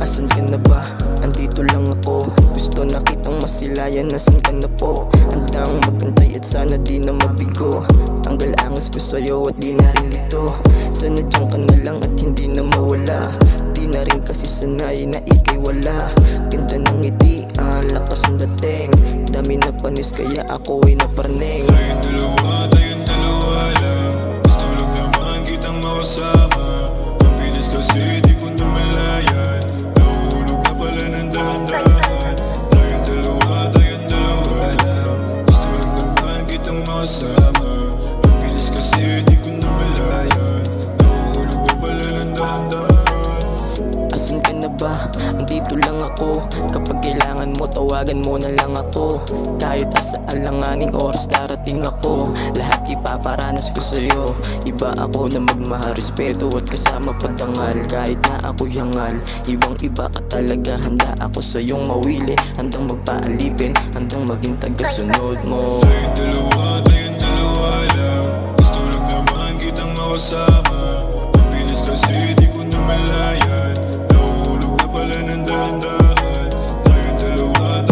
Asan ka na ba? Andito lang ako. Gusto na kitang masilayan, nasan ka na po? Handang magantay at sana di na mabigo. Ang galangas ko sa'yo at di narilito. Sana dyan ka na lang at hindi na mawala. Di na rin kasi sanay na ikay wala. Ganda ng ngiti, ang lakas ng dating. Dami na panis kaya ako ay naparneng. Tayong dalawa lang. Gusto lang naman kitang makasama. Ang bilis kasi di ko namalayan. Nahulog na pala ng dahan-dahan. Tayong dalawa lang. Gusto lang naman kitang makasama. Ang bilis kasi di ko namalayan. Nahulog na pala ng dahan-dahan. Asan ka na ba? Andito lang ako. Kapag kailangan mo, tawagan mo na lang ako. Kahit asa alanganing oras darating ako. Lahat ipaparanas ko sa'yo. Iba ako na magmahal, respeto at kasama padangal. Kahit na ako yangal, ibang iba ka talaga. Handa ako sa'yong mawili, handang magpaalipin, handang maging tagasunod mo. Tayong dalawa lang. Gusto lang naman kitang makasama. Ang bilis kasi di ko namalayan. Nahulog na pala ng dahan-dahan. Tayong dalawa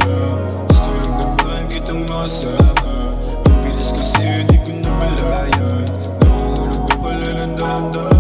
lang. Gusto lang naman kitang makasama. Ang bilis kasi di ko namalayan. Nahulog na pala ng dahan-dahan.